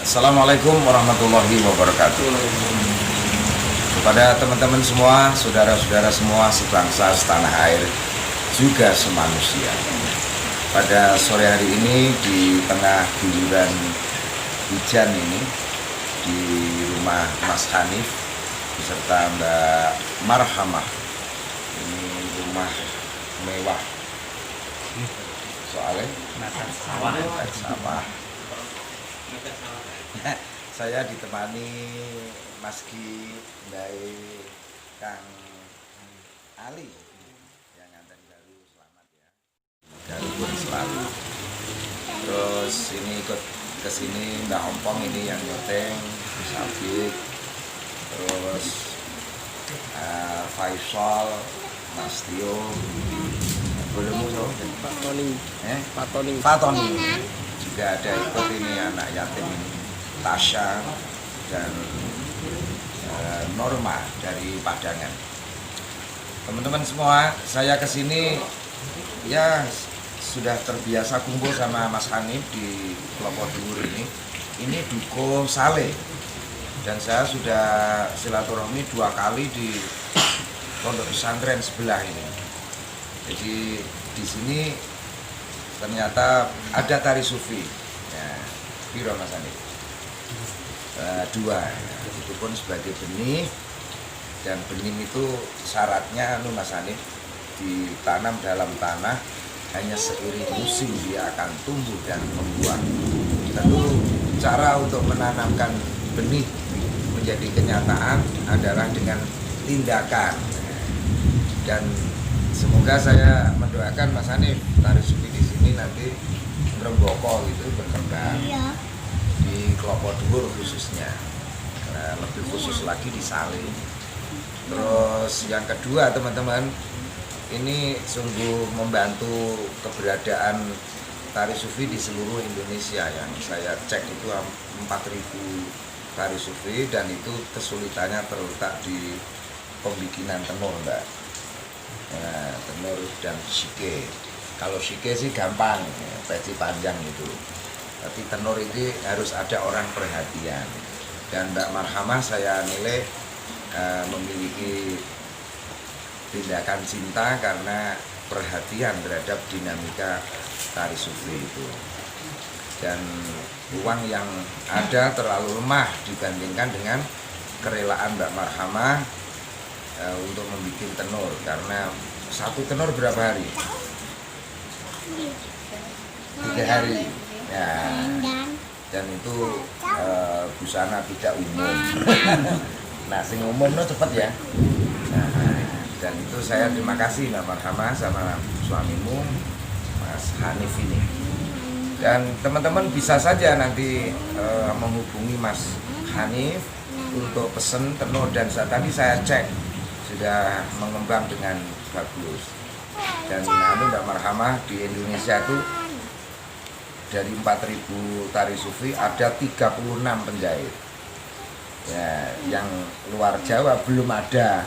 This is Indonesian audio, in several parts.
Assalamualaikum warahmatullahi wabarakatuh. Kepada teman-teman semua, saudara-saudara semua sebangsa, setanah air, juga semanusia. Pada sore hari ini di tengah guyuran hujan ini di rumah Mas Hanif beserta Mbak Marhamah. Ini rumah mewah. Soalnya sawah. Saya ditemani Mas Ki dari Kang Ali yang nganten baru, selamat ya. Galipun selalu. Terus ini ikut kesini Mbak Ompong ini yang nyoteng, Sabit. Terus Faisal, Mas Tio, belum Pak Tony. Juga ada ikut ini anak yatim ini, Tasya dan Norma dari Padangan. Teman-teman semua, saya kesini ya sudah terbiasa kumpul sama Mas Hanif di Klopo Dhuwur ini. Ini Duko Saleh dan saya sudah silaturahmi 2 kali di pondok pesantren sebelah ini. Jadi di sini ternyata ada tari sufi. Ya, piro Mas Hanif? 2. Itu pun sebagai benih, dan benih itu syaratnya Mas Hanif ditanam dalam tanah, hanya seiring musim dia akan tumbuh dan membuah. Tentu cara untuk menanamkan benih menjadi kenyataan adalah dengan tindakan. Dan semoga saya mendoakan Mas Hanif tari sufi di sini nanti Remboko itu berkembang di Klopo Dhuwur khususnya, lebih khusus lagi di Saleh. Terus yang kedua teman-teman, ini sungguh membantu keberadaan tari sufi di seluruh Indonesia. Yang saya cek itu 4.000 tari sufi, dan itu kesulitannya terletak di pembikinan tenur, Mbak. Nah, tenur dan shike. Kalau shike sih gampang, peci panjang itu. Tapi tenur itu harus ada orang perhatian. Dan Mbak Marhamah saya nilai memiliki tindakan cinta karena perhatian terhadap dinamika tari sufi itu. Dan uang yang ada terlalu lemah dibandingkan dengan kerelaan Mbak Marhamah untuk membuat tenur, karena satu tenur berapa hari? 3 hari ya, dan itu busana tidak umum. Nah, sing umum no cepet ya. Dan itu saya terima kasih Mbak Marhamah sama suamimu Mas Hanif ini. Dan teman-teman bisa saja nanti menghubungi Mas Hanif untuk pesen tenur, dan tadi saya cek sudah mengembang dengan bagus. Dan Mbak Marhamah di Indonesia itu dari 4.000 tari sufi ada 36 penjahit. Ya, yang luar Jawa belum ada.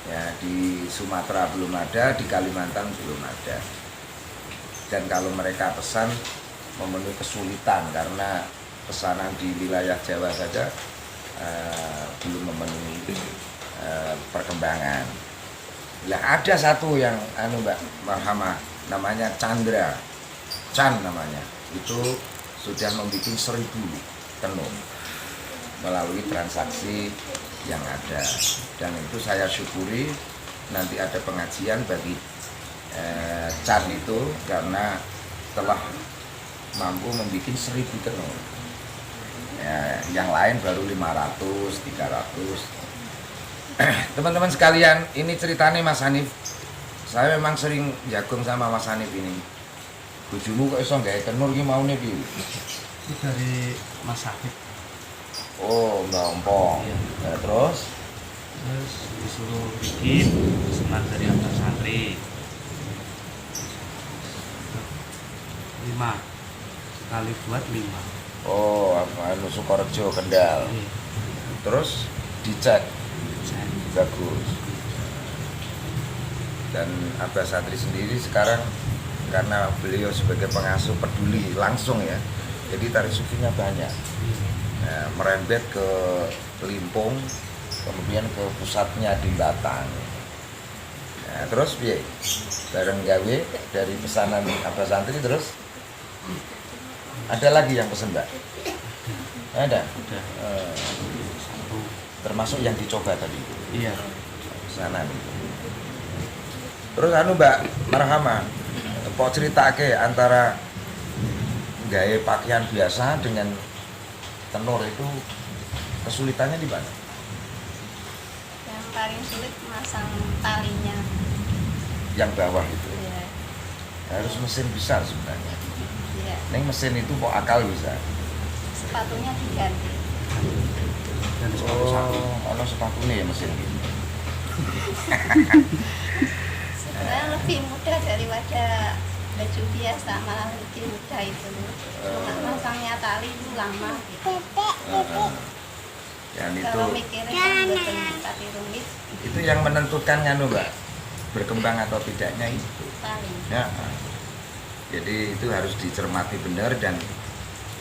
Ya, di Sumatera belum ada, di Kalimantan belum ada. Dan kalau mereka pesan memenuhi kesulitan karena pesanan di wilayah Jawa saja belum memenuhi perkembangan. Lah ada satu yang Mbak Marhamah, namanya Chandra, Chan namanya, itu sudah membuat 1.000 tenun melalui transaksi yang ada. Dan itu saya syukuri nanti ada pengajian bagi Chan itu, karena telah mampu membuat 1.000 tenun. Ya, yang lain baru 500, 300. Teman-teman sekalian, ini ceritanya Mas Hanif. Saya memang sering jagung sama Mas Hanif ini. Bojomu kok iso gawe tenur ki maune piye? Itu dari Mas Hanif. Oh, Mbak Ompong. Iya. Nah, terus Disuruh bikin pesanan dari antar santri 5 sekali buat 5. oh, Sukorejo Kendal. Terus dicek bagus. Dan Abah Satri sendiri sekarang karena beliau sebagai pengasuh peduli langsung ya, Jadi tari sufinya banyak. Nah, merembet ke Limpung, kemudian ke pusatnya di Batang. Nah, terus piye? Bareng gawe dari pesanan Abah Santri terus ada lagi yang pesen, Mbak? Ada. Udah satu. Termasuk yang dicoba tadi. Iya. Pesanan. Terus anu Mbak Marhama, kok ceritake antara gawe pakaian biasa dengan tenur itu kesulitannya di mana? Yang paling sulit masang talinya. Yang bawah itu. Ya, Harus mesin besar sebenarnya. ya. Neng mesin itu kok akal bisa. Sepatunya diganti. Dan satu-satu. Ono sepatunya ya mesin gitu. Sebenarnya lebih mudah daripada baju biasa, malah lebih mudah itu. Cuma masangnya tali itu lama. Dan itu Kalau mikirin kan betul tapi rumit, itu yang menentukan nganu Mbak, berkembang atau tidaknya itu. tali. Ya. Jadi itu harus dicermati benar dan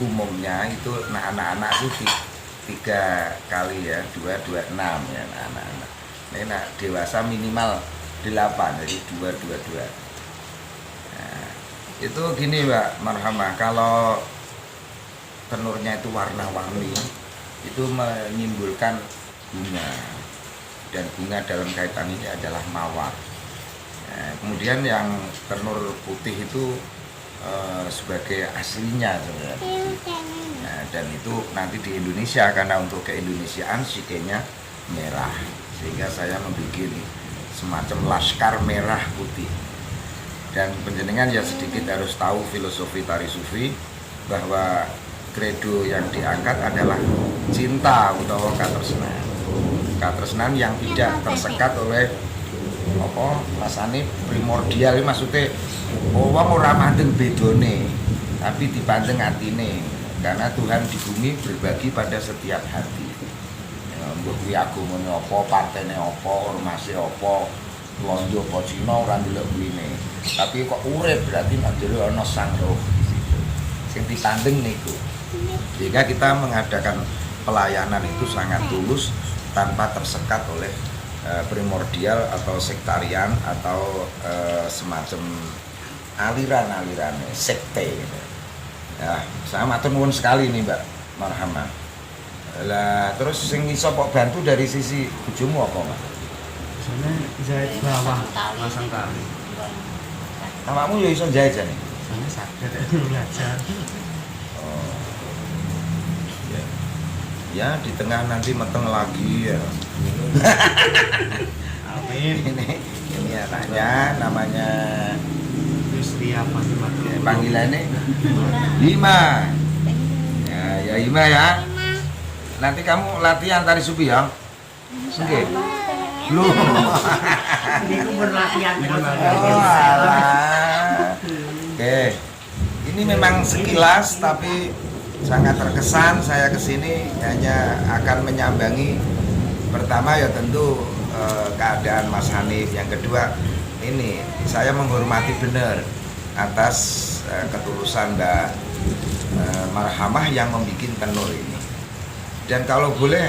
umumnya itu anak-anak itu 3 kali ya, 2, 6 ya anak-anak. Nah, dewasa minimal 8, jadi 2. Nah, itu gini Mbak Marhamah, kalau tenurnya itu warna-warni itu menimbulkan bunga, dan bunga dalam kaitan ini adalah mawar. Nah, kemudian yang tenur putih itu sebagai aslinya sebenarnya. Nah, dan itu nanti di Indonesia karena untuk keindonesiaan sikenya merah, sehingga saya membuat semacam laskar merah putih. Dan penjenengan ya sedikit harus tahu filosofi tari sufi, bahwa kredo yang diangkat adalah cinta utawa katresnan. Katresnan yang tidak tersekat oleh apa rasane primordial, maksudnya wong ora mandeng bedone tapi dipandeng atine, karena Tuhan di bumi berbagi pada setiap hati. Mbok kuwi agamane apa, partene apa, ormase apa, londo apa Cina ora ndelok kuwine. Tapi kok urip berarti nek jero ana sang roh di situ. Sing dipandeng niku. Jika kita mengadakan pelayanan itu sangat tulus tanpa tersekat oleh primordial atau sektarian atau semacam aliran-aliran sekte gitu. Ya, saya matur nuwun sekali nih Mbak Marhamah. Lah terus sing iso kok bantu dari sisi bojomu apa, Mas? Sana jahit bawah pasang tali. Awakmu ya iso jahit jane. Sana sakit ya belajar. Oh. Ya. Ya di tengah nanti meteng lagi ya. Amin. Ini anaknya namanya Ria Fatimah. panggilannya Hima. Ya Hima ya. Nanti kamu latihan tari sufi ya. Oke. Loh. Ini berlatihan. Oh, alah. Oke. Ini memang sekilas tapi sangat terkesan. Saya kesini hanya akan menyambangi pertama ya tentu keadaan Mas Hanif. Yang kedua ini saya menghormati benar atas ketulusan Mbak Marhamah yang membuat tenur ini. Dan kalau boleh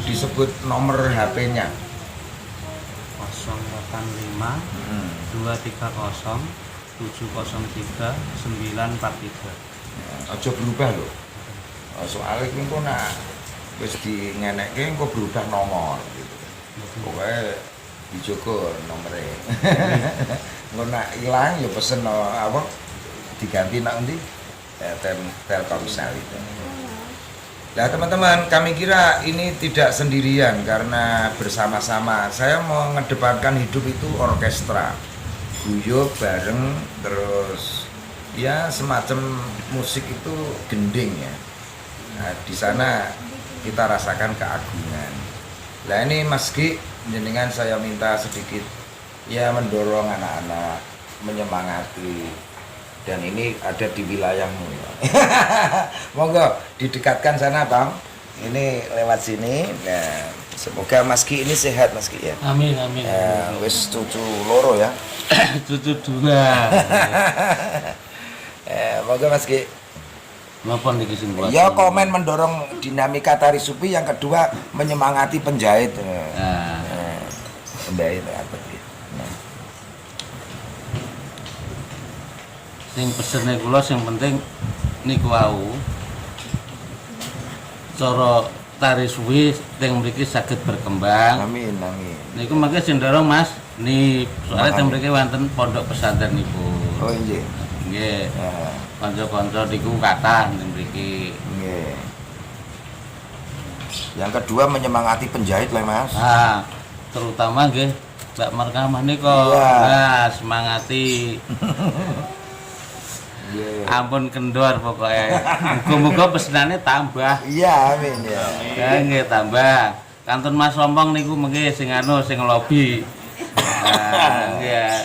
disebut nomor HP-nya. 085 230 703 943. Aja berubah loh. Soalnya ini kok wis dingenekke kok berubah nomor gitu. Pokoknya dijogo nomornya. Engko nak ilang ya pesen apa diganti nak endi? Telkomsel itu. Nah teman-teman, kami kira ini tidak sendirian karena bersama-sama. Saya mau mengedepankan hidup itu orkestra, guyub bareng, terus ya semacam musik itu gending ya. Nah, di sana kita rasakan keagungan. Nah ini Mas Ki, jenengan saya minta sedikit ya mendorong anak-anak, menyemangati. Dan ini ada di wilayahmu ya. Monggo didekatkan sana Bang. Ini lewat sini. Nah, semoga Mas Ki ini sehat Mas Ki ya. Amin amin. Wis cucu loro ya. Cucu 2. Monggo Mas Ki. Napa niki sing kula? Ya komen mendorong dinamika tari sufi, yang kedua menyemangati penjahit. Nah, Penjahit apa sih? Nah. sing pesene kula sing penting niku wau. Cara tari suwi teng mriki saged berkembang. Amin, amin. Niku mangke sing ndorong Mas ni soalnya teng Makanya. mriki wonten pondok pesantren niku. Oh iya. Nggih. Ya, Kanca-kanca niku kathah teng mriki. iya. Yang kedua menyemangati penjahit lah Mas. Ah, terutama nggih Mbak Markamah niku. Iya. Nah, semangati. Iya. Ampun kendor pokoknya. Muga-muga pesenane tambah. Iya, amin ya. Ya nggih tambah. Kantun Mas Rompong niku mengki sing sing lobby. Nah, nggih.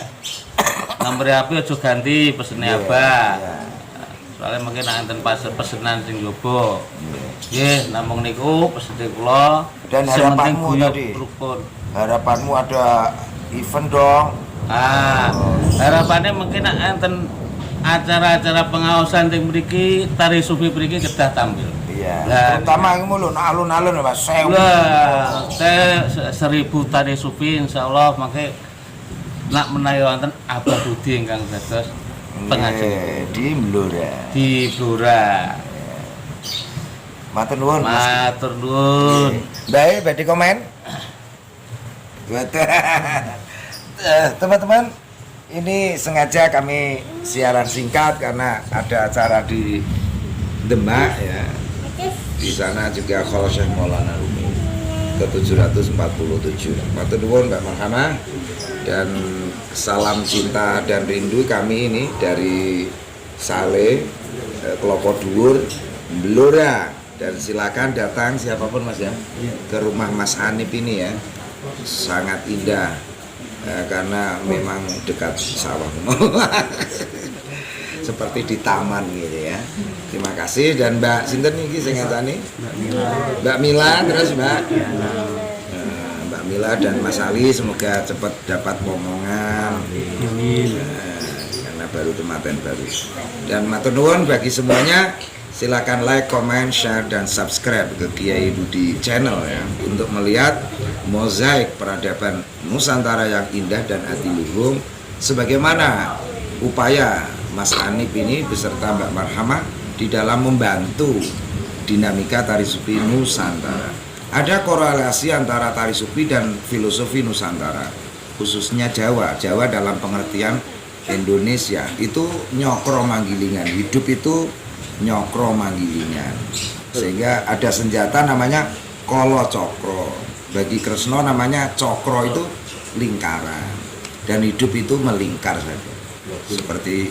Nomor HP aja ganti pesene Iya, Abah. iya. Soalnya mungkin enten pesenan sing jowo. Nggih, namung niku pesene kula. Dan Sementing harapanmu guyub tadi? rukun. Harapanmu ada event dong. Harapannya mungkin enten acara-acara pengawasan yang mriki tari sufi mriki kedah tampil. Iya. Lah, Terutama yang mulu alun-alun Mas. Lah, saya 1000 tari sufi insyaallah mangke nak menawi wonten Abadudi ingkang dados pengajian Di Blora. di Blora. Matur nuwun Mas. Matur nuwun. Baik, berarti komen. Betul. Teman-teman, ini sengaja kami siaran singkat karena ada acara di Demak ya. Di sana juga Khala Syekh Maulana Rumi ke-747. Matur nuwun Mbak Marhamah, dan salam cinta dan rindu kami ini dari Saleh, Klopo Dhuwur, Blora. Dan silakan datang siapapun Mas ya ke rumah Mas Hanif ini ya, sangat indah karena memang dekat sawah seperti di taman gitu ya. Terima kasih. Dan Mbak Sinten iki sing ngancani Mbak Mila, terus Mbak Mila dan Mas Ali semoga cepat dapat omongan. Karena baru tematen baru. Dan matur nuwun bagi semuanya. Silakan like, comment, share, dan subscribe ke Kiai Budi Channel ya, untuk melihat mozaik peradaban Nusantara yang indah dan adiluhung, sebagaimana upaya Mas Hanif ini beserta Mbak Marhamah di dalam membantu dinamika tari sufi Nusantara. Ada korelasi antara tari sufi dan filosofi Nusantara, khususnya Jawa. Jawa dalam pengertian Indonesia itu nyokro manggilingan, hidup itu nyokro manggilingan, sehingga ada senjata namanya kolo cokro. Bagi Kresna namanya cokro itu lingkaran, dan hidup itu melingkar saja. Seperti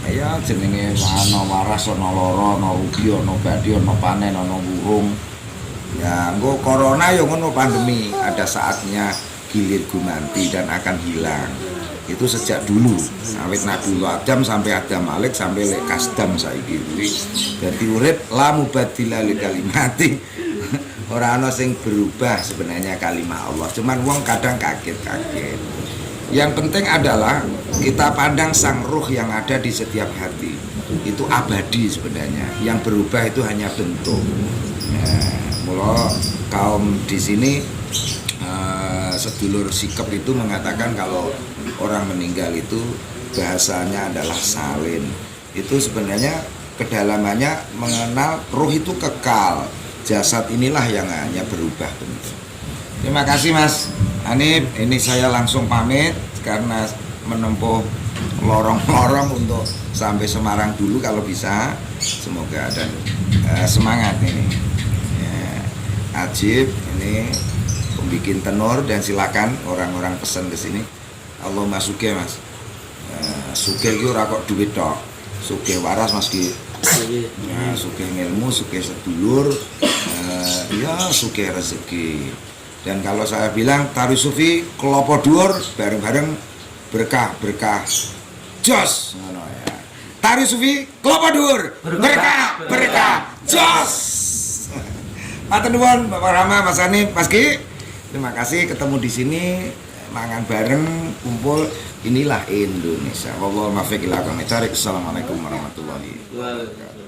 ya jenenge ana waras, ana lara, ana rugi, ana badhe, ana panen, ana burung. Ya engko corona ya ngono, pandemi ada saatnya gilir gumanti dan akan hilang. Itu sejak dulu, awit Nabi Adam sampai Adam Malik sampai lek kasdam saiki. Dadi urip la mubaddila li kalimati. Ora ana sing berubah sebenarnya kalimat Allah. Cuman wong kadang kaget-kaget. Yang penting adalah kita pandang sang ruh yang ada di setiap hati. Itu abadi sebenarnya. Yang berubah itu hanya bentuk. Mula kaum di sini sedulur sikap itu mengatakan kalau orang meninggal itu bahasanya adalah salin. Itu sebenarnya kedalamannya mengenal ruh itu kekal, jasad inilah yang hanya berubah bentuk. Terima kasih Mas Hanif, ini saya langsung pamit karena menempuh lorong-lorong untuk sampai Semarang dulu kalau bisa. Semoga dan semangat ini ya, Ajib ini pembikin tenor, dan silakan orang-orang pesan ke sini. Allahumma sugih Mas. Sugih iki ora kok duit tok. Sugih waras Mas Ki. Ya, sugih ilmu, sugih sedulur, ya sugih rezeki. Dan kalau saya bilang tari sufi Klopo Dhuwur bareng-bareng berkah-berkah. Jos ngono ya. Tari sufi Klopo Dhuwur berkah-berkah. Jos. Matur nuwun Bapak Rama, Mas Hanif, Mas Ki. Terima kasih ketemu di sini. mangan bareng, kumpul, inilah Indonesia. Wallahul muwaffiq ila aqwamit thoriq. Assalamualaikum warahmatullahi wabarakatuh.